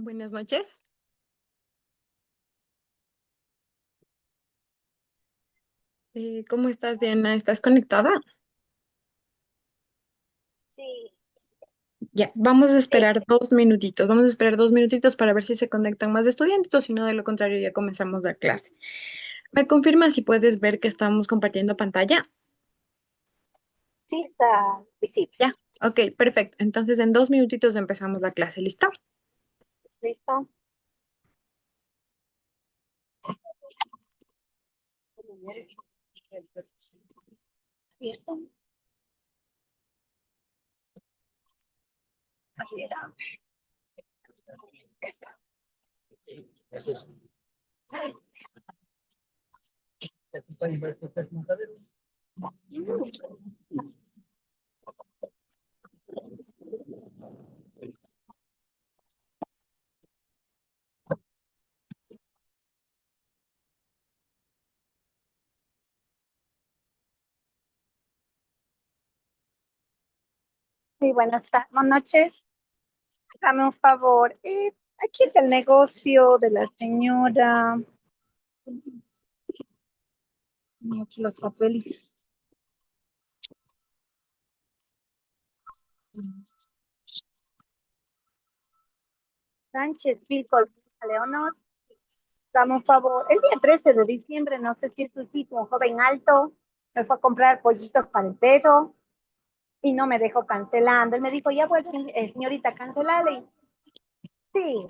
Buenas noches. ¿Cómo estás, Diana? ¿Estás conectada? Sí, Ya, vamos a sí, esperar 2 minutitos. Vamos a esperar 2 minutitos para ver si se conectan más estudiantes o si no, de lo contrario, ya comenzamos la clase. ¿Me confirma si puedes ver que estamos compartiendo pantalla? sí está visible. Ya, ok, perfecto. Entonces, en 2 minutitos empezamos la clase. ¿Listo? ¿Listo? ¿Listo? Así era. Muy buenas noches. Dame un favor. Aquí es el negocio de la señora. Aquí los papeles. Sánchez, Pilcol, Leonor. Dame un favor. El día 13 de diciembre, no sé si es su sitio, un joven alto, me fue a comprar pollitos para el perro y no me dejó cancelando. Él me dijo, ya pues, señorita, cancelale. Sí,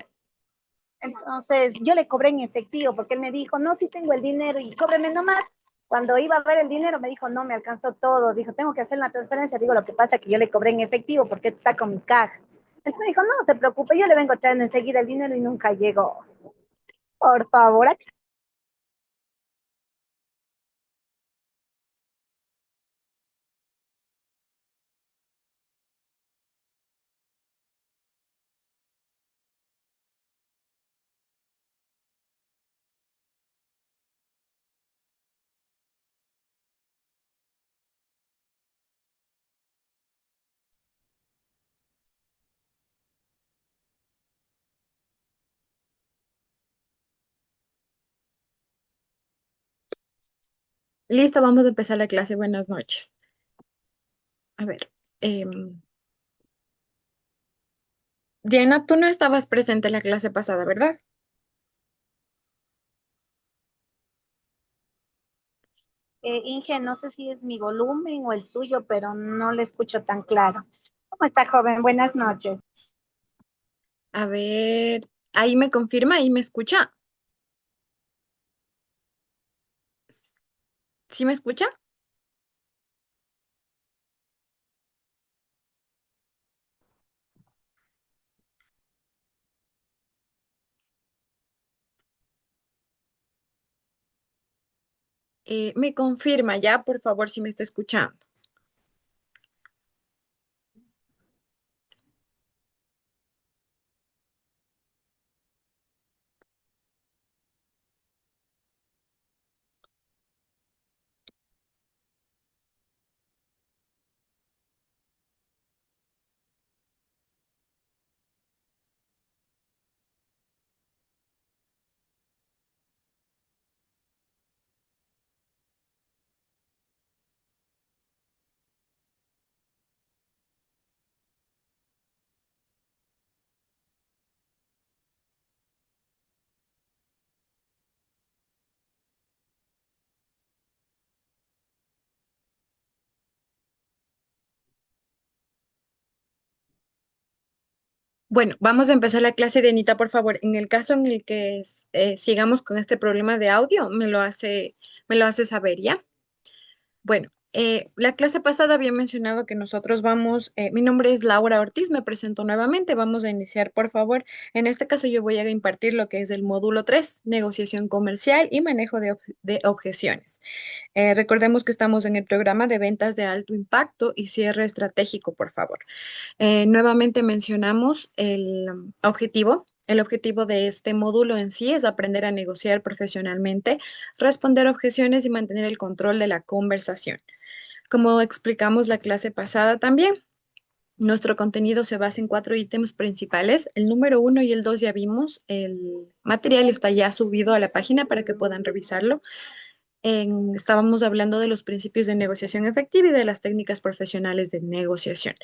entonces yo le cobré en efectivo porque él me dijo, no, sí tengo el dinero y cóbreme nomás. Cuando iba a ver el dinero me dijo, no, me alcanzó todo. Dijo, tengo que hacer una transferencia. Digo, lo que pasa es que yo le cobré en efectivo porque está con mi caja. Entonces me dijo, no se preocupe, yo le vengo a traer enseguida el dinero y nunca llegó. Por favor, aquí. Listo, vamos a empezar la clase. Buenas noches. A ver, em, Diana, tú no estabas presente en la clase pasada, ¿verdad? Inge, no sé si es mi volumen o el suyo, pero no le escucho tan claro. ¿Cómo está, joven? Buenas noches. A ver, ahí me confirma, ahí me escucha. ¿Sí me escucha? Me confirma ya, por favor, si me está escuchando. Bueno, vamos a empezar la clase de Anita, por favor. En el caso en el que sigamos con este problema de audio, me lo hace saber, ¿ya? Bueno, la clase pasada había mencionado que nosotros mi nombre es Laura Ortiz, me presento nuevamente, vamos a iniciar, por favor. En este caso yo voy a impartir lo que es el módulo 3, negociación comercial y manejo de objeciones. Recordemos que estamos en el programa de ventas de alto impacto y cierre estratégico, por favor. Nuevamente mencionamos el objetivo. El objetivo de este módulo en sí es aprender a negociar profesionalmente, responder objeciones y mantener el control de la conversación. Como explicamos la clase pasada también, Nuestro contenido se basa en cuatro ítems principales. El número uno y el dos ya vimos. El material está ya subido a la página para que puedan revisarlo. Estábamos hablando de los principios de negociación efectiva y de las técnicas profesionales de negociación.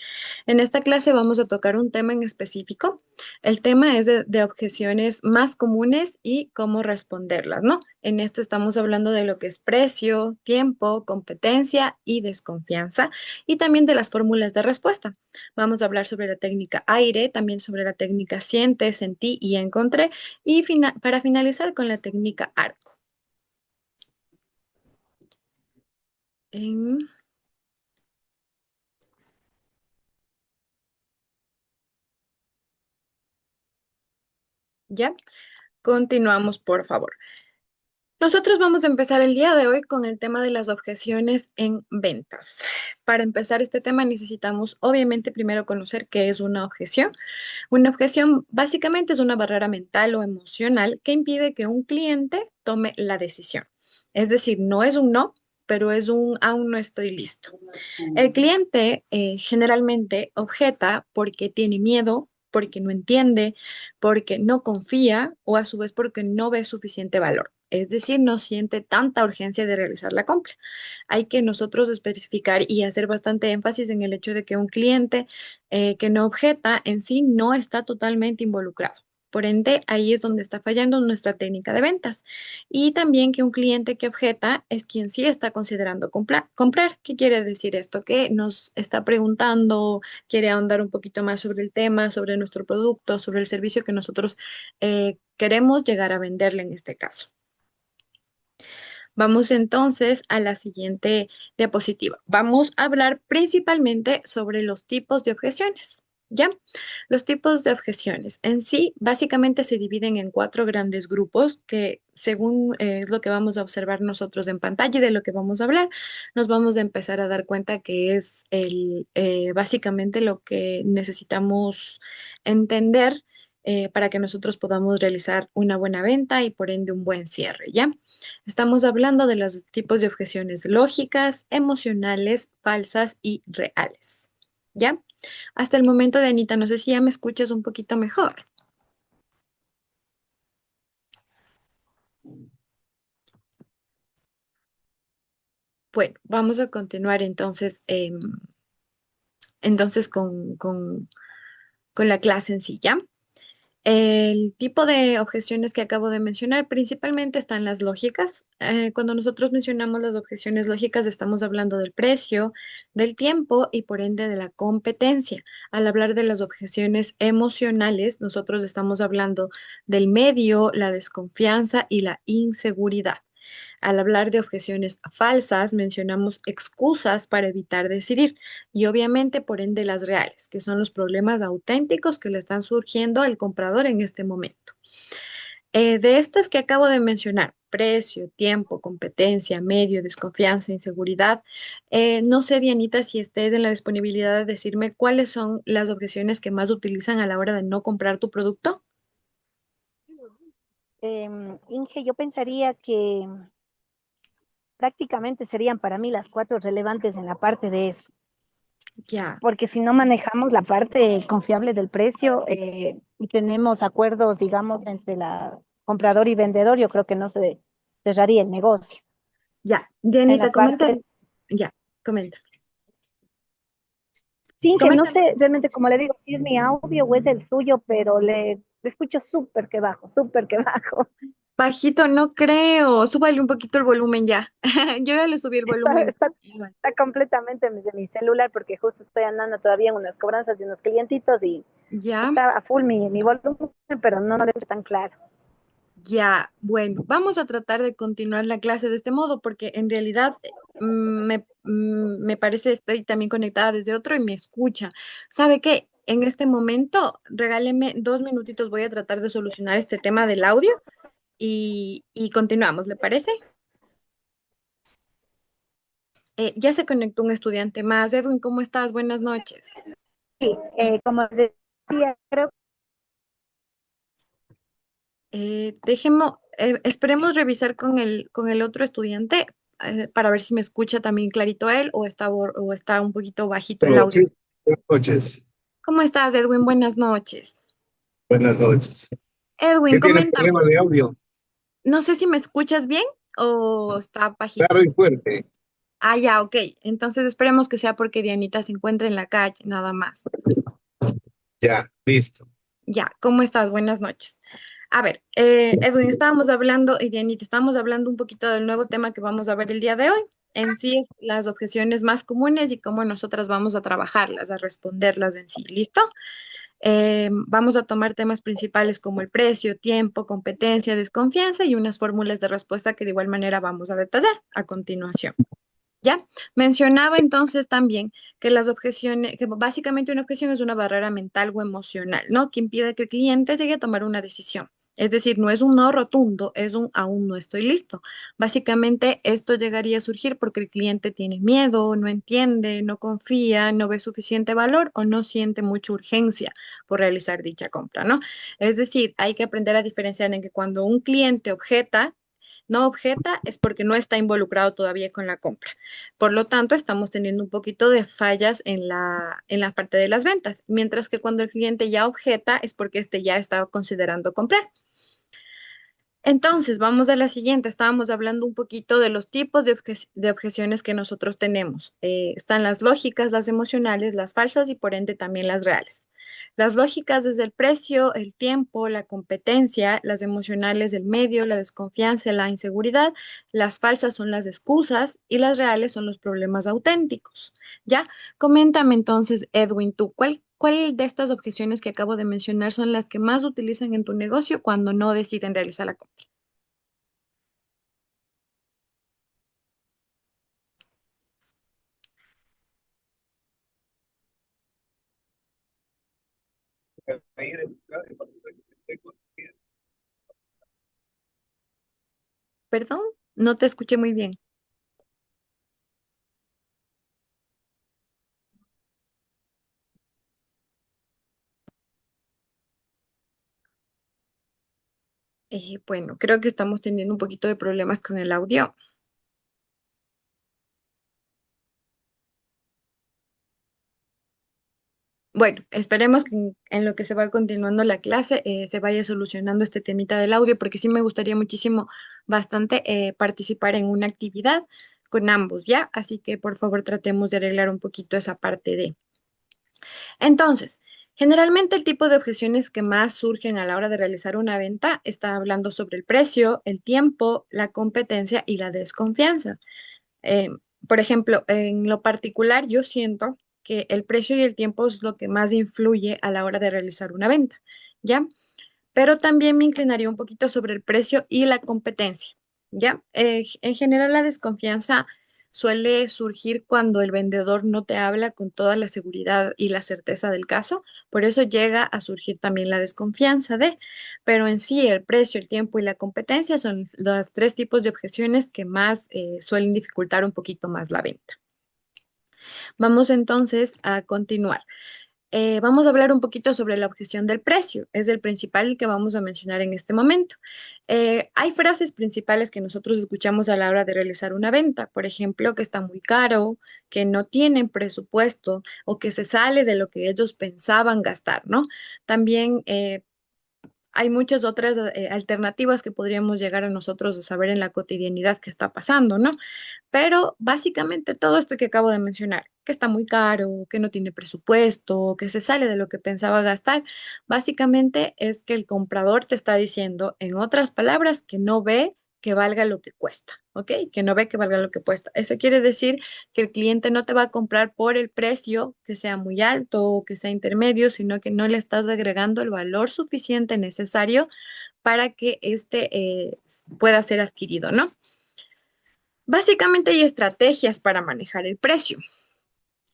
En esta clase vamos a tocar un tema en específico. El tema es de objeciones más comunes y cómo responderlas, ¿no? En este estamos hablando de lo que es precio, tiempo, competencia y desconfianza, y también de las fórmulas de respuesta. Vamos a hablar sobre la técnica aire, también sobre la técnica siente, sentí y encontré, y para finalizar con la técnica arco. En- ¿Ya? Continuamos, por favor. Nosotros vamos a empezar el día de hoy con el tema de las objeciones en ventas. Para empezar este tema necesitamos obviamente primero conocer qué es una objeción. Una objeción básicamente es una barrera mental o emocional que impide que un cliente tome la decisión. Es decir, no es un no, pero es un aún no estoy listo. El cliente generalmente objeta porque tiene miedo, porque no entiende, porque no confía o a su vez porque no ve suficiente valor. Es decir, no siente tanta urgencia de realizar la compra. Hay que nosotros especificar y hacer bastante énfasis en el hecho de que un cliente que no objeta en sí no está totalmente involucrado. Por ende, ahí es donde está fallando nuestra técnica de ventas. Y también que un cliente que objeta es quien sí está considerando comprar. ¿Qué quiere decir esto? Que nos está preguntando, quiere ahondar un poquito más sobre el tema, sobre nuestro producto, sobre el servicio que nosotros queremos llegar a venderle en este caso. Vamos entonces a la siguiente diapositiva. Vamos a hablar principalmente sobre los tipos de objeciones. ¿Ya? Los tipos de objeciones en sí básicamente se dividen en cuatro grandes grupos que según es lo que vamos a observar nosotros en pantalla y de lo que vamos a hablar, nos vamos a empezar a dar cuenta que es básicamente lo que necesitamos entender para que nosotros podamos realizar una buena venta y por ende un buen cierre, ¿ya? Estamos hablando de los tipos de objeciones lógicas, emocionales, falsas y reales. ¿Ya? Hasta el momento de Anita, no sé si ya me escuchas un poquito mejor. Bueno, vamos a continuar entonces, entonces con la clase en sí, ¿ya? El tipo de objeciones que acabo de mencionar principalmente están las lógicas. Cuando nosotros mencionamos las objeciones lógicas, estamos hablando del precio, del tiempo y por ende de la competencia. Al hablar de las objeciones emocionales, nosotros estamos hablando del medio, la desconfianza y la inseguridad. Al hablar de objeciones falsas, mencionamos excusas para evitar decidir y obviamente por ende las reales, que son los problemas auténticos que le están surgiendo al comprador en este momento. De estas que acabo de mencionar, precio, tiempo, competencia, medio, desconfianza, inseguridad, no sé, Dianita, si estés en la disponibilidad de decirme cuáles son las objeciones que más utilizan a la hora de no comprar tu producto. Inge, yo pensaría que prácticamente serían para mí las cuatro relevantes en la parte de eso, Ya. porque si no manejamos la parte confiable del precio y tenemos acuerdos, digamos, entre la comprador y vendedor, yo creo que no se cerraría el negocio. Ya, En la Dianita, comenta. parte, Ya, comenta. sí, Inge, no Coméntame. sé realmente, como le digo, si es mi audio o es el suyo, pero le escucho súper que bajo, súper que bajo. Bajito, no creo. Súbale un poquito el volumen ya. Yo ya le subí el Está, volumen. está, está completamente de mi celular porque justo estoy andando todavía en unas cobranzas de unos clientitos y Ya, está a full mi volumen, pero no lo escucho tan claro. ya. Bueno, vamos a tratar de continuar la clase de este modo porque en realidad me parece estoy también conectada desde otro y me escucha. ¿Sabe qué? En este momento, regáleme 2 minutitos. Voy a tratar de solucionar este tema del audio y continuamos, ¿le parece? Ya se conectó un estudiante más. Edwin, ¿cómo estás? Buenas noches. Sí, como decía, creo Esperemos revisar con el otro estudiante para ver si me escucha también clarito él o está un poquito bajito el Pero audio. sí, Buenas noches, ¿Cómo estás, Edwin? Buenas noches. buenas noches. Edwin, ¿Qué tiene coméntame. problemas de audio? No sé si me escuchas bien o está bajito. Claro y fuerte. Ah, ya, ok. Entonces esperemos que sea porque Dianita se encuentra en la calle, nada más. Ya, listo. Ya, ¿cómo estás? Buenas noches. A ver, Edwin, estábamos hablando, y Dianita, estábamos hablando un poquito del nuevo tema que vamos a ver el día de hoy. En sí, es las objeciones más comunes y cómo nosotras vamos a trabajarlas, a responderlas en sí. ¿Listo? Vamos a tomar temas principales como el precio, tiempo, competencia, desconfianza y unas fórmulas de respuesta que de igual manera vamos a detallar a continuación. ¿Ya? Mencionaba entonces también que las objeciones, que básicamente una objeción es una barrera mental o emocional, ¿no? Que impide que el cliente llegue a tomar una decisión. Es decir, no es un no rotundo, es un aún no estoy listo. Básicamente esto llegaría a surgir porque el cliente tiene miedo, no entiende, no confía, no ve suficiente valor o no siente mucha urgencia por realizar dicha compra, ¿no? Es decir, hay que aprender a diferenciar en que cuando un cliente objeta, no objeta es porque no está involucrado todavía con la compra. Por lo tanto, estamos teniendo un poquito de fallas en la parte de las ventas, mientras que cuando el cliente ya objeta es porque este ya está considerando comprar. Entonces, vamos a la siguiente. Estábamos hablando un poquito de los tipos de objeciones que nosotros tenemos. Están las lógicas, las emocionales, las falsas y por ende también las reales. Las lógicas es el precio, el tiempo, la competencia, las emocionales el medio, la desconfianza, la inseguridad, las falsas son las excusas y las reales son los problemas auténticos. ¿Ya? Coméntame entonces, Edwin, tú, ¿cuál de estas objeciones que acabo de mencionar son las que más utilizan en tu negocio cuando no deciden realizar la compra? Perdón, no te escuché muy bien. Bueno, creo que estamos teniendo un poquito de problemas con el audio. Bueno, esperemos que en lo que se va continuando la clase se vaya solucionando este temita del audio, porque sí me gustaría muchísimo, bastante participar en una actividad con ambos, ¿ya? Así que por favor tratemos de arreglar un poquito esa parte de. Entonces, generalmente el tipo de objeciones que más surgen a la hora de realizar una venta está hablando sobre el precio, el tiempo, la competencia y la desconfianza. Eh, por ejemplo, en lo particular, yo siento que el precio y el tiempo es lo que más influye a la hora de realizar una venta, ¿ya? Pero también me inclinaría un poquito sobre el precio y la competencia, ¿ya? En general, la desconfianza suele surgir cuando el vendedor no te habla con toda la seguridad y la certeza del caso, por eso llega a surgir también la desconfianza de, pero en sí el precio, el tiempo y la competencia son los tres tipos de objeciones que más suelen dificultar un poquito más la venta. Vamos entonces a continuar. Vamos a hablar un poquito sobre la objeción del precio. Es el principal que vamos a mencionar en este momento. Hay frases principales que nosotros escuchamos a la hora de realizar una venta. Por ejemplo, que está muy caro, que no tienen presupuesto o que se sale de lo que ellos pensaban gastar, ¿no? También hay muchas otras alternativas que podríamos llegar a nosotros a saber en la cotidianidad que está pasando, ¿no? Pero básicamente todo esto que acabo de mencionar, que está muy caro, que no tiene presupuesto, que se sale de lo que pensaba gastar, básicamente es que el comprador te está diciendo, en otras palabras, que no ve que valga lo que cuesta, ¿ok? Que no ve que valga lo que cuesta. Esto quiere decir que el cliente no te va a comprar por el precio que sea muy alto o que sea intermedio, sino que no le estás agregando el valor suficiente necesario para que este pueda ser adquirido, ¿no? Básicamente hay estrategias para manejar el precio.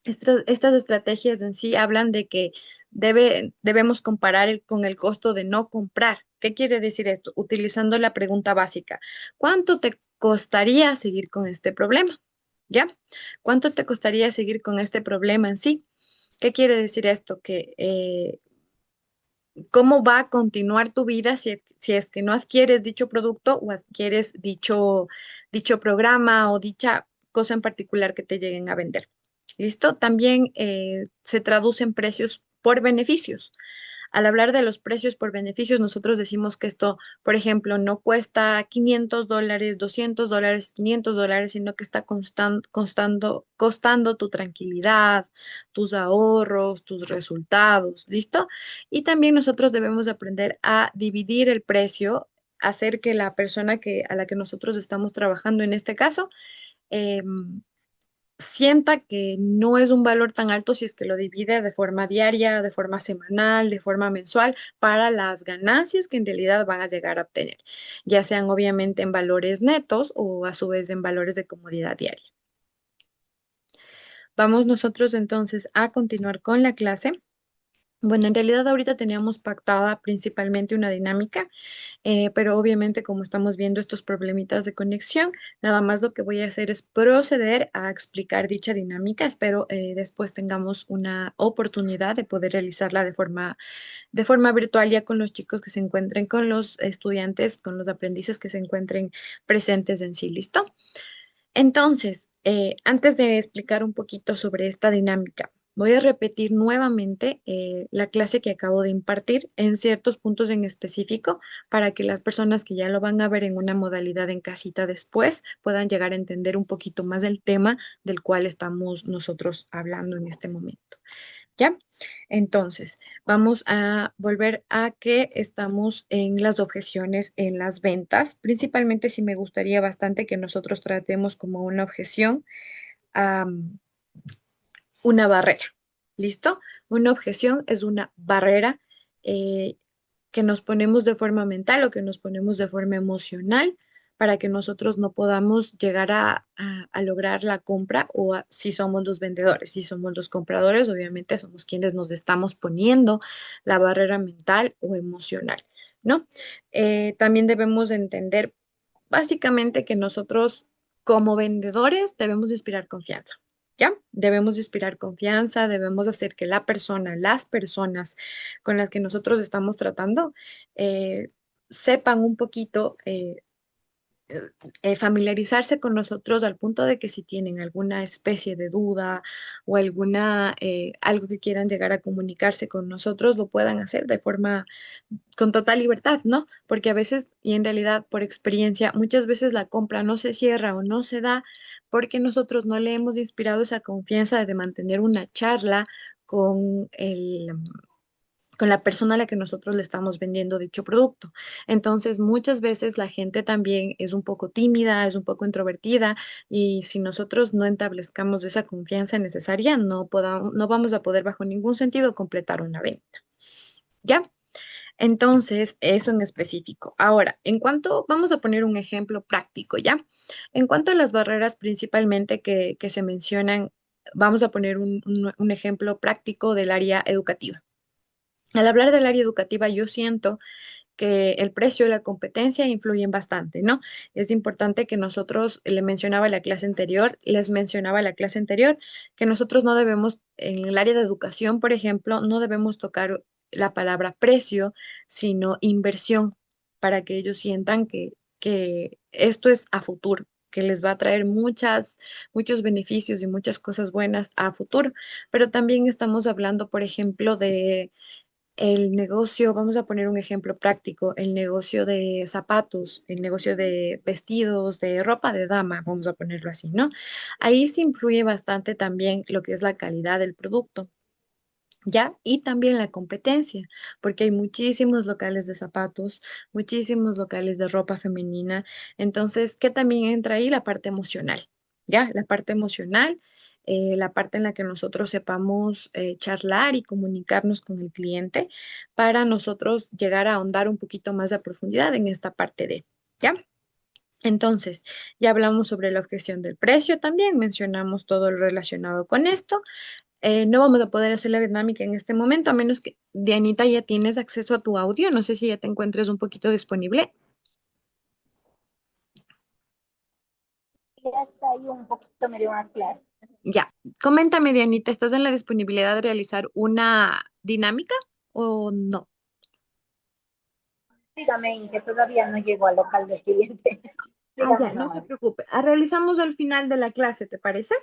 Estas estrategias en sí hablan de que debemos comparar con el costo de no comprar. ¿Qué quiere decir esto? Utilizando la pregunta básica, ¿cuánto te costaría seguir con este problema? ¿Ya? ¿Cuánto te costaría seguir con este problema en sí? ¿Qué quiere decir esto? Que cómo va a continuar tu vida si es que no adquieres dicho producto o adquieres dicho programa o dicha cosa en particular que te lleguen a vender. ¿Listo? También se traducen precios por beneficios. Al hablar de los precios por beneficios, nosotros decimos que esto, por ejemplo, no cuesta $500, $200, $500, sino que está costando tu tranquilidad, tus ahorros, tus resultados, ¿listo? Y también nosotros debemos aprender a dividir el precio, hacer que la persona a la que nosotros estamos trabajando en este caso, sienta que no es un valor tan alto si es que lo divide de forma diaria, de forma semanal, de forma mensual, para las ganancias que en realidad van a llegar a obtener, ya sean obviamente en valores netos o a su vez en valores de comodidad diaria. Vamos nosotros entonces a continuar con la clase. Bueno, en realidad ahorita teníamos pactada principalmente una dinámica, pero obviamente como estamos viendo estos problemitas de conexión, nada más lo que voy a hacer es proceder a explicar dicha dinámica. Espero después tengamos una oportunidad de poder realizarla de forma virtual ya con los chicos que se encuentren, con los estudiantes, con los aprendices que se encuentren presentes en sí. ¿Listo? Entonces, antes de explicar un poquito sobre esta dinámica, voy a repetir nuevamente la clase que acabo de impartir en ciertos puntos en específico para que las personas que ya lo van a ver en una modalidad en casita después puedan llegar a entender un poquito más del tema del cual estamos nosotros hablando en este momento. ¿Ya? Entonces, vamos a volver a que estamos en las objeciones en las ventas. Principalmente, sí me gustaría bastante que nosotros tratemos como una objeción a una barrera. ¿Listo? Una objeción es una barrera eh, que nos ponemos de forma mental o que nos ponemos de forma emocional para que nosotros no podamos llegar a lograr la compra si somos los vendedores, si somos los compradores, obviamente somos quienes nos estamos poniendo la barrera mental o emocional, ¿no? También debemos de entender básicamente que nosotros como vendedores debemos inspirar confianza. ¿Ya? Debemos inspirar confianza, debemos hacer que las personas con las que nosotros estamos tratando, eh, sepan un poquito familiarizarse con nosotros al punto de que si tienen alguna especie de duda o algo que quieran llegar a comunicarse con nosotros, lo puedan hacer de forma con total libertad, ¿no? Porque a veces, y en realidad por experiencia, muchas veces la compra no se cierra o no se da porque nosotros no le hemos inspirado esa confianza de mantener una charla con con la persona a la que nosotros le estamos vendiendo dicho producto. Entonces, muchas veces la gente también es un poco tímida, es un poco introvertida y si nosotros no establezcamos esa confianza necesaria, no vamos a poder bajo ningún sentido completar una venta. ¿Ya? Entonces, eso en específico. Ahora, vamos a poner un ejemplo práctico, ¿ya? En cuanto a las barreras principalmente que se mencionan, vamos a poner un ejemplo práctico del área educativa. Al hablar del área educativa, yo siento que el precio y la competencia influyen bastante, ¿no? Es importante que nosotros, les mencionaba la clase anterior, que nosotros no debemos, en el área de educación, por ejemplo, no debemos tocar la palabra precio, sino inversión, para que ellos sientan que esto es a futuro, que les va a traer muchos beneficios y muchas cosas buenas a futuro. Pero también estamos hablando, por ejemplo, de el negocio, vamos a poner un ejemplo práctico, el negocio de zapatos, el negocio de vestidos, de ropa de dama, vamos a ponerlo así, ¿no? Ahí se influye bastante también lo que es la calidad del producto. ¿Ya? Y también la competencia, porque hay muchísimos locales de zapatos, muchísimos locales de ropa femenina. Entonces, ¿qué también entra ahí? La parte emocional, ¿ya? La parte emocional, la parte en la que nosotros sepamos charlar y comunicarnos con el cliente para nosotros llegar a ahondar un poquito más a profundidad en esta parte de, ¿ya? Entonces, ya hablamos sobre la objeción del precio también, mencionamos todo lo relacionado con esto. No vamos a poder hacer la dinámica en este momento, a menos que, Dianita, ya tienes acceso a tu audio. No sé si ya te encuentres un poquito disponible. Ya está ahí un poquito medio más claro. Ya, coméntame, Dianita, ¿estás en la disponibilidad de realizar una dinámica o no? Dígame, que todavía no llego al local del cliente. Ah, ya, no se preocupe. Realizamos al final de la clase, ¿te parece?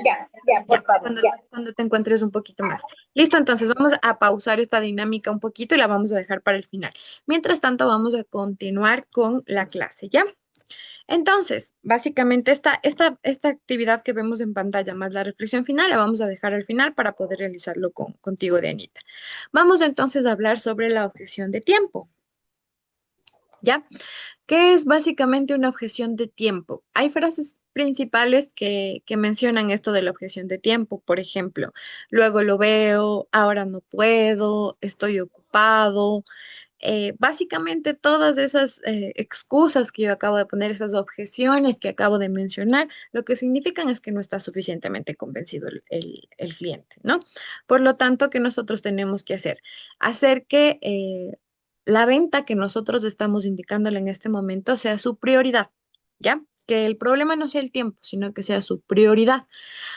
Ya, ya, por Ya, favor, ya. cuando te encuentres un poquito más. Listo, entonces vamos a pausar esta dinámica un poquito y la vamos a dejar para el final. Mientras tanto, vamos a continuar con la clase, ¿ya? Entonces, básicamente esta actividad que vemos en pantalla más la reflexión final la vamos a dejar al final para poder realizarlo contigo, Dianita. Vamos entonces a hablar sobre la objeción de tiempo, ¿ya? ¿Qué es básicamente una objeción de tiempo? Hay frases principales que mencionan esto de la objeción de tiempo, por ejemplo, luego lo veo, ahora no puedo, estoy ocupado. Básicamente todas esas excusas que yo acabo de poner, esas objeciones que acabo de mencionar, lo que significan es que no está suficientemente convencido el cliente, ¿no? Por lo tanto, ¿qué nosotros tenemos que hacer? Hacer que la venta que nosotros estamos indicándole en este momento sea su prioridad, ¿ya? Que el problema no sea el tiempo, sino que sea su prioridad.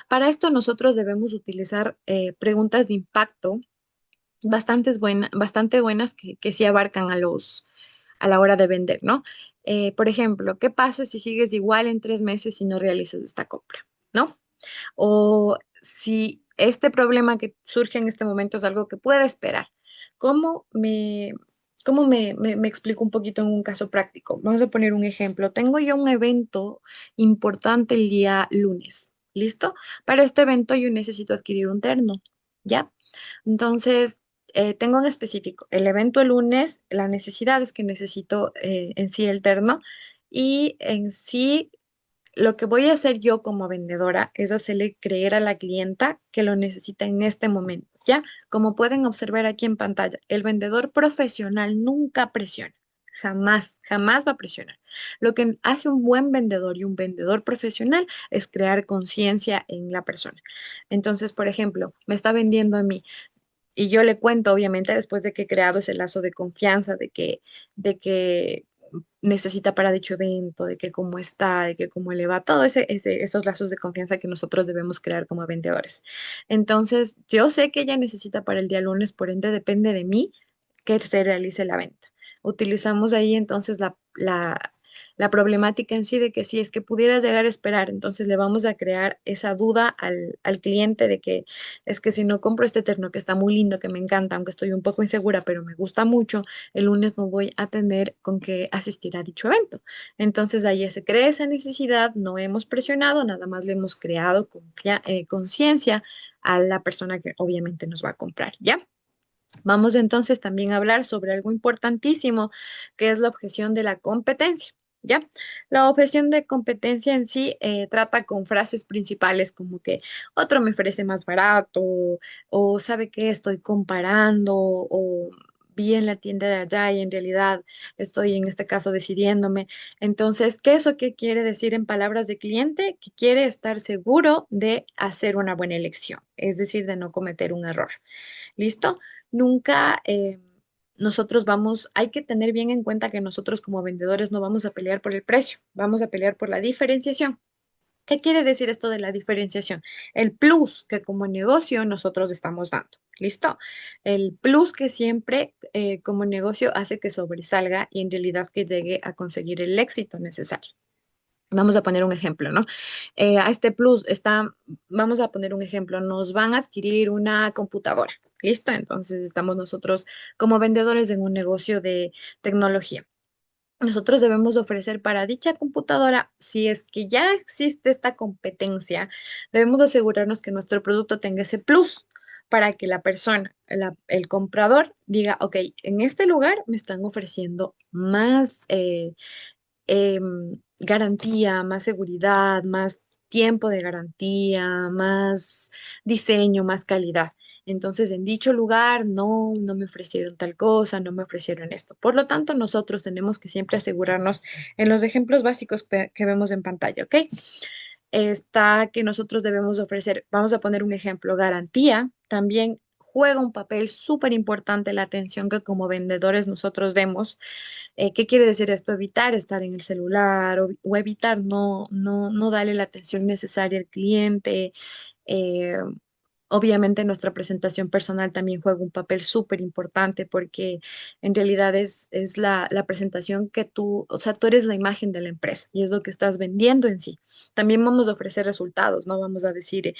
Para esto nosotros debemos utilizar preguntas de impacto bastante buenas que sí abarcan a la hora de vender, ¿no? Por ejemplo, ¿qué pasa si sigues igual en 3 meses y no realizas esta compra? ¿No? O si este problema que surge en este momento es algo que puede esperar. ¿Cómo me, cómo me explico un poquito en un caso práctico? Vamos a poner un ejemplo. Tengo yo un evento importante el día lunes. ¿Listo? Para este evento yo necesito adquirir un terno. ¿Ya? Entonces, tengo en específico el evento el lunes, la necesidad es que necesito en sí el terno y en sí lo que voy a hacer yo como vendedora es hacerle creer a la clienta que lo necesita en este momento, ¿ya? Como pueden observar aquí en pantalla, el vendedor profesional nunca presiona. Jamás, jamás va a presionar. Lo que hace un buen vendedor y un vendedor profesional es crear conciencia en la persona. Entonces, por ejemplo, me está vendiendo a mí. Y yo le cuento, obviamente, después de que he creado ese lazo de confianza, de que necesita para dicho evento, de que cómo está, de que cómo le va, esos lazos de confianza que nosotros debemos crear como vendedores. Entonces, yo sé que ella necesita para el día lunes, por ende, depende de mí que se realice la venta. Utilizamos ahí entonces la problemática en sí de que si es que pudieras llegar a esperar, entonces le vamos a crear esa duda al cliente de que es que si no compro este terno que está muy lindo, que me encanta, aunque estoy un poco insegura, pero me gusta mucho, el lunes no voy a tener con qué asistir a dicho evento. Entonces ahí se crea esa necesidad, no hemos presionado, nada más le hemos creado conciencia a la persona que obviamente nos va a comprar, ¿ya? Vamos entonces también a hablar sobre algo importantísimo, que es la objeción de la competencia. ¿Ya? La objeción de competencia en sí trata con frases principales como que otro me ofrece más barato o sabe que estoy comparando o vi en la tienda de allá y en realidad estoy en este caso decidiéndome. Entonces, eso qué quiere decir en palabras de cliente? Que quiere estar seguro de hacer una buena elección, es decir, de no cometer un error. ¿Listo? Nunca nosotros vamos, hay que tener bien en cuenta que nosotros como vendedores no vamos a pelear por el precio, vamos a pelear por la diferenciación. ¿Qué quiere decir esto de la diferenciación? El plus que como negocio nosotros estamos dando. ¿Listo? El plus que siempre como negocio hace que sobresalga y en realidad que llegue a conseguir el éxito necesario. Vamos a poner un ejemplo, ¿no? A este plus está, vamos a poner un ejemplo, nos van a adquirir una computadora, ¿listo? Entonces estamos nosotros como vendedores en un negocio de tecnología. Nosotros debemos ofrecer para dicha computadora, si es que ya existe esta competencia, debemos asegurarnos que nuestro producto tenga ese plus para que la persona, el comprador, diga, ok, en este lugar me están ofreciendo más garantía, más seguridad, más tiempo de garantía, más diseño, más calidad. Entonces, en dicho lugar no me ofrecieron tal cosa, no me ofrecieron esto. Por lo tanto, nosotros tenemos que siempre asegurarnos en los ejemplos básicos que vemos en pantalla, ¿ok? Está que nosotros debemos ofrecer, vamos a poner un ejemplo, garantía. También juega un papel súper importante la atención que como vendedores nosotros demos. ¿Qué quiere decir esto? Evitar estar en el celular o evitar no darle la atención necesaria al cliente. eh, Obviamente nuestra presentación personal también juega un papel súper importante porque en realidad es la presentación que tú, o sea, tú eres la imagen de la empresa y es lo que estás vendiendo en sí. También vamos a ofrecer resultados, no vamos a decir,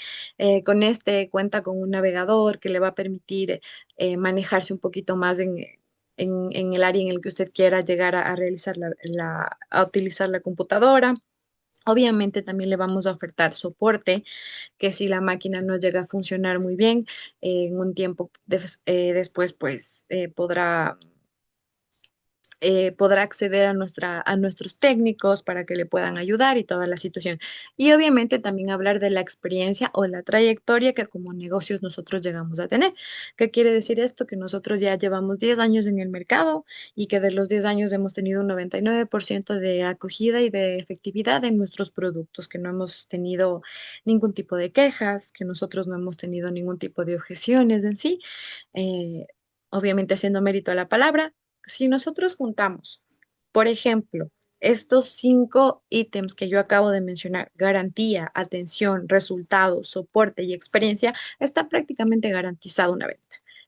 con este cuenta con un navegador que le va a permitir manejarse un poquito más en el área en el que usted quiera llegar a realizar a utilizar la computadora. Obviamente también le vamos a ofertar soporte que si la máquina no llega a funcionar muy bien, en un tiempo después, pues podrá acceder a a nuestros técnicos para que le puedan ayudar y toda la situación. Y obviamente también hablar de la experiencia o la trayectoria que como negocios nosotros llegamos a tener. ¿Qué quiere decir esto? Que nosotros ya llevamos 10 años en el mercado y que de los 10 años hemos tenido un 99% de acogida y de efectividad en nuestros productos, que no hemos tenido ningún tipo de quejas, que nosotros no hemos tenido ningún tipo de objeciones en sí. Eh, Obviamente haciendo mérito a la palabra, si nosotros juntamos, por ejemplo, estos 5 ítems que yo acabo de mencionar, garantía, atención, resultados, soporte y experiencia, está prácticamente garantizado una venta.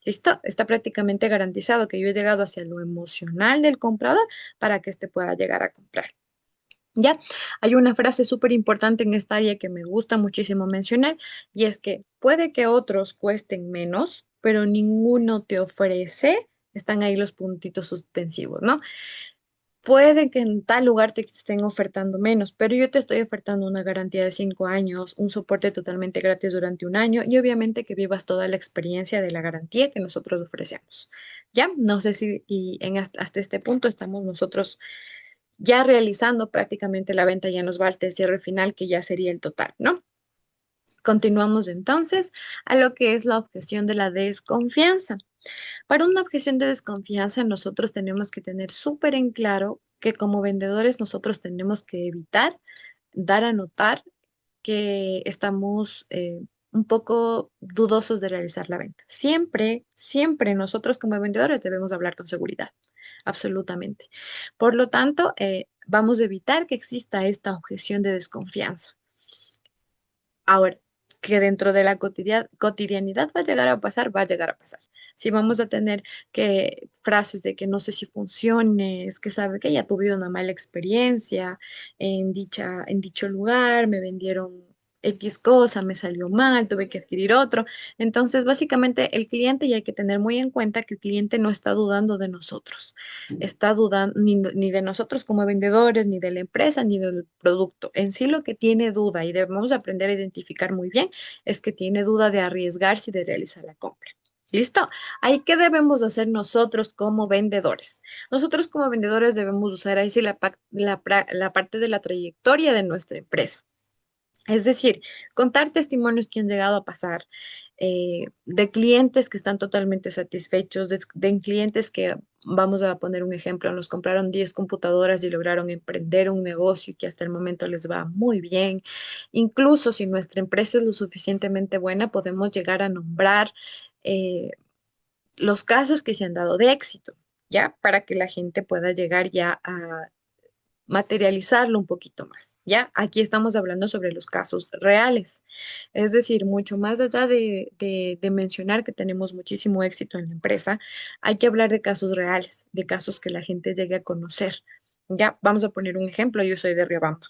¿Listo? Está prácticamente garantizado que yo he llegado hacia lo emocional del comprador para que éste pueda llegar a comprar. Ya, hay una frase súper importante en esta área que me gusta muchísimo mencionar y es que puede que otros cuesten menos, pero ninguno te ofrece, están ahí los puntitos suspensivos, ¿no? Puede que en tal lugar te estén ofertando menos, pero yo te estoy ofertando una garantía de 5 años, un soporte totalmente gratis durante un año y obviamente que vivas toda la experiencia de la garantía que nosotros ofrecemos. Ya, no sé si y hasta este punto estamos nosotros ya realizando prácticamente la venta, ya nos va al cierre final, que ya sería el total, ¿no? Continuamos entonces a lo que es la objeción de la desconfianza. Para una objeción de desconfianza, nosotros tenemos que tener súper en claro que como vendedores nosotros tenemos que evitar dar a notar que estamos un poco dudosos de realizar la venta. Siempre, siempre nosotros como vendedores debemos hablar con seguridad, absolutamente. Por lo tanto, vamos a evitar que exista esta objeción de desconfianza. Ahora, que dentro de la cotidianidad va a llegar a pasar, va a llegar a pasar. Si vamos a tener que frases de que no sé si funcione, es que sabe que ya tuve una mala experiencia en dicho lugar, me vendieron X cosa, me salió mal, tuve que adquirir otro. Entonces, básicamente, el cliente, y hay que tener muy en cuenta que el cliente no está dudando de nosotros, está dudando ni de nosotros como vendedores, ni de la empresa, ni del producto. En sí lo que tiene duda y debemos aprender a identificar muy bien es que tiene duda de arriesgarse y de realizar la compra. ¿Listo? Ahí, ¿qué debemos hacer nosotros como vendedores? Nosotros como vendedores debemos usar ahí sí la parte de la trayectoria de nuestra empresa. Es decir, contar testimonios que han llegado a pasar, de clientes que están totalmente satisfechos, de clientes que, vamos a poner un ejemplo, nos compraron 10 computadoras y lograron emprender un negocio que hasta el momento les va muy bien. Incluso si nuestra empresa es lo suficientemente buena, podemos llegar a nombrar eh, los casos que se han dado de éxito, ¿ya? Para que la gente pueda llegar ya a materializarlo un poquito más, ¿ya? Aquí estamos hablando sobre los casos reales, es decir, mucho más allá de mencionar que tenemos muchísimo éxito en la empresa, hay que hablar de casos reales, de casos que la gente llegue a conocer, ¿ya? Vamos a poner un ejemplo, yo soy de Riobamba.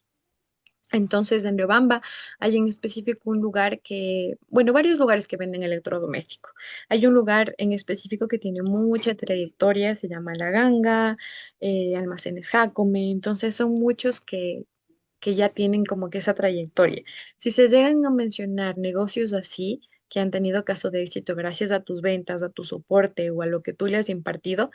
Entonces, en Riobamba hay en específico un lugar que, bueno, varios lugares que venden electrodoméstico. Hay un lugar en específico que tiene mucha trayectoria, se llama La Ganga, Almacenes Jacome, entonces son muchos que ya tienen como que esa trayectoria. Si se llegan a mencionar negocios así, que han tenido caso de éxito gracias a tus ventas, a tu soporte o a lo que tú le has impartido,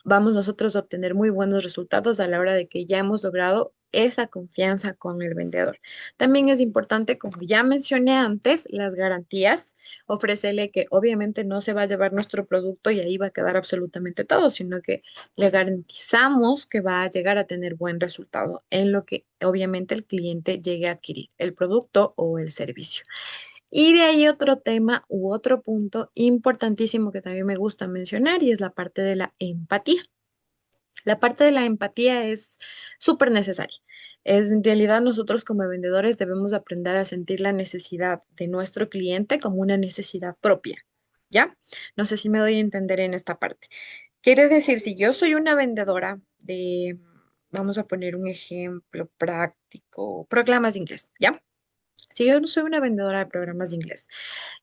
vamos nosotros a obtener muy buenos resultados a la hora de que ya hemos logrado esa confianza con el vendedor. También es importante, como ya mencioné antes, las garantías, ofrecerle que obviamente no se va a llevar nuestro producto y ahí va a quedar absolutamente todo, sino que le garantizamos que va a llegar a tener buen resultado en lo que obviamente el cliente llegue a adquirir, el producto o el servicio. Y de ahí otro tema u otro punto importantísimo que también me gusta mencionar y es la parte de la empatía. La parte de la empatía es súper necesaria. Es en realidad nosotros como vendedores debemos aprender a sentir la necesidad de nuestro cliente como una necesidad propia, ¿ya? No sé si me doy a entender en esta parte. Quiere decir, si yo soy una vendedora de, vamos a poner un ejemplo práctico, programas de inglés, ¿ya? Si yo no soy una vendedora de programas de inglés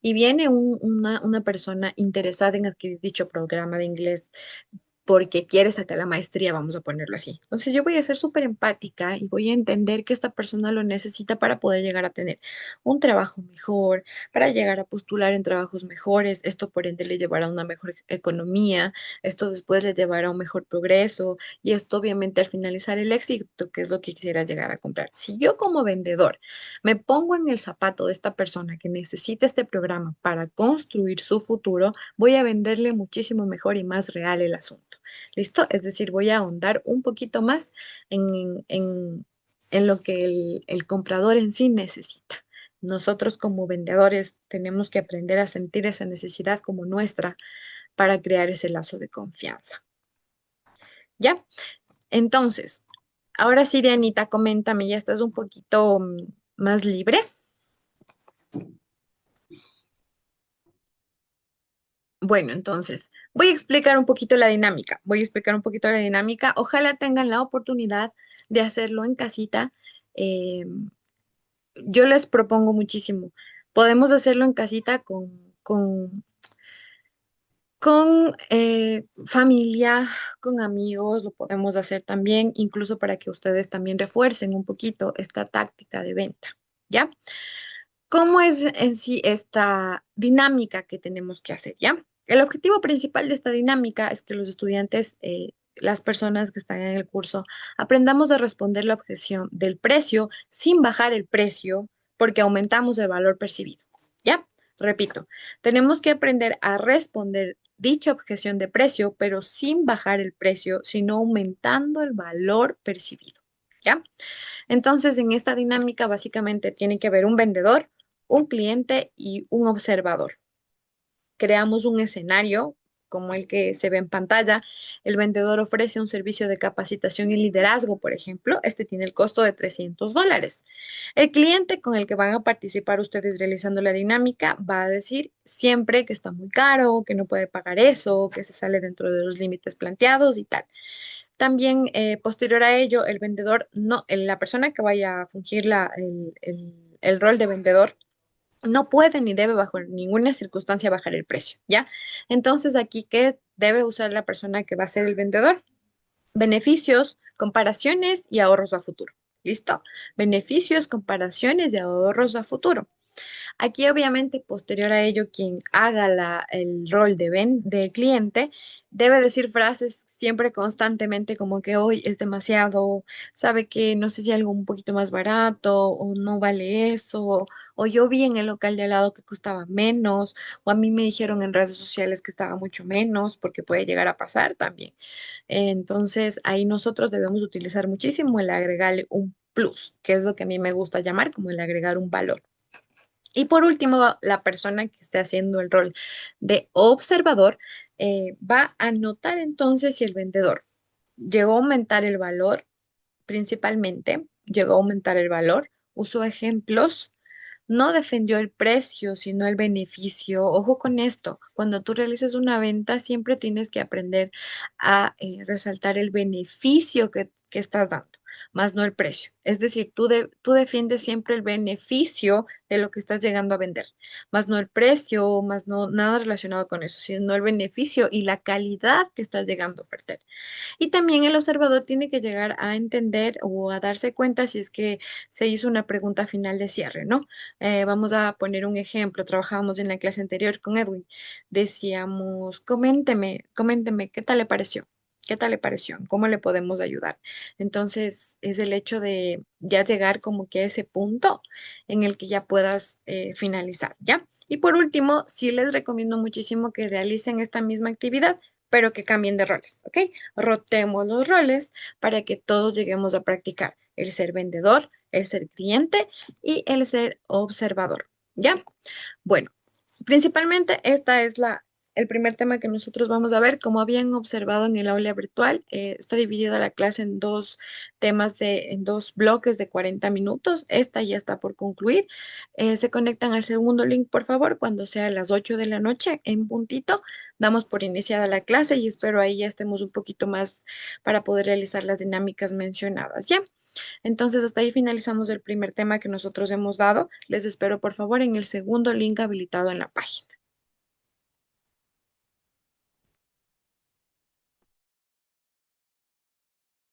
y viene una persona interesada en adquirir dicho programa de inglés porque quiere sacar la maestría, vamos a ponerlo así. Entonces yo voy a ser súper empática y voy a entender que esta persona lo necesita para poder llegar a tener un trabajo mejor, para llegar a postular en trabajos mejores. Esto por ende le llevará a una mejor economía, esto después le llevará a un mejor progreso y esto obviamente al finalizar el éxito, que es lo que quisiera llegar a comprar. Si yo como vendedor me pongo en el zapato de esta persona que necesita este programa para construir su futuro, voy a venderle muchísimo mejor y más real el asunto. ¿Listo? Es decir, voy a ahondar un poquito más en lo que el comprador en sí necesita. Nosotros como vendedores tenemos que aprender a sentir esa necesidad como nuestra para crear ese lazo de confianza. ¿Ya? Entonces, ahora sí, Dianita, coméntame, ¿ya estás un poquito más libre? Bueno, entonces, voy a explicar un poquito la dinámica. Voy a explicar un poquito la dinámica. Ojalá tengan la oportunidad de hacerlo en casita. Eh, yo les propongo muchísimo. Podemos hacerlo en casita con familia, con amigos, lo podemos hacer también, incluso para que ustedes también refuercen un poquito esta táctica de venta. ¿Ya? ¿Cómo es en sí esta dinámica que tenemos que hacer, ya? El objetivo principal de esta dinámica es que los estudiantes, las personas que están en el curso, aprendamos a responder la objeción del precio sin bajar el precio porque aumentamos el valor percibido, ¿ya? Repito, tenemos que aprender a responder dicha objeción de precio, pero sin bajar el precio, sino aumentando el valor percibido, ¿ya? Entonces, en esta dinámica básicamente tiene que haber un vendedor, un cliente y un observador. Creamos un escenario como el que se ve en pantalla. El vendedor ofrece un servicio de capacitación y liderazgo, por ejemplo. Este tiene el costo de $300. El cliente con el que van a participar ustedes realizando la dinámica va a decir siempre que está muy caro, que no puede pagar eso, que se sale dentro de los límites planteados y tal. También, posterior a ello, el vendedor, no, la persona que vaya a fungir el rol de vendedor, no puede ni debe bajo ninguna circunstancia bajar el precio, ¿ya? Entonces, aquí, ¿qué debe usar la persona que va a ser el vendedor? Beneficios, comparaciones y ahorros a futuro. ¿Listo? Beneficios, comparaciones y ahorros a futuro. Aquí, obviamente, posterior a ello, quien haga el rol de cliente debe decir frases siempre constantemente como que hoy es demasiado, sabe que no sé si algo un poquito más barato o no vale eso, o yo vi en el local de al lado que costaba menos, o a mí me dijeron en redes sociales que estaba mucho menos, porque puede llegar a pasar también. Entonces, ahí nosotros debemos utilizar muchísimo el agregarle un plus, que es lo que a mí me gusta llamar como el agregar un valor. Y por último, la persona que esté haciendo el rol de observador va a notar entonces si el vendedor llegó a aumentar el valor, principalmente llegó a aumentar el valor, usó ejemplos, no defendió el precio, sino el beneficio. Ojo con esto, cuando tú realizas una venta, siempre tienes que aprender a resaltar el beneficio que estás dando, más no el precio. Es decir, tú defiendes siempre el beneficio de lo que estás llegando a vender, más no el precio, más no nada relacionado con eso, sino el beneficio y la calidad que estás llegando a ofertar. Y también el observador tiene que llegar a entender o a darse cuenta si es que se hizo una pregunta final de cierre, ¿no? Vamos a poner un ejemplo. Trabajábamos en la clase anterior con Edwin. Decíamos, coménteme, ¿qué tal le pareció? ¿Qué tal le pareció? ¿Cómo le podemos ayudar? Entonces, es el hecho de ya llegar como que a ese punto en el que ya puedas finalizar, ¿ya? Y por último, sí les recomiendo muchísimo que realicen esta misma actividad, pero que cambien de roles, ¿ok? Rotemos los roles para que todos lleguemos a practicar el ser vendedor, el ser cliente y el ser observador, ¿ya? Bueno, principalmente esta es el primer tema que nosotros vamos a ver, como habían observado en el aula virtual, está dividida la clase en dos en dos bloques de 40 minutos. Esta ya está por concluir. Se conectan al segundo link, por favor, cuando sea a las 8 de la noche en puntito. Damos por iniciada la clase y espero ahí ya estemos un poquito más para poder realizar las dinámicas mencionadas, ¿ya? Entonces, hasta ahí finalizamos el primer tema que nosotros hemos dado. Les espero, por favor, en el segundo link habilitado en la página.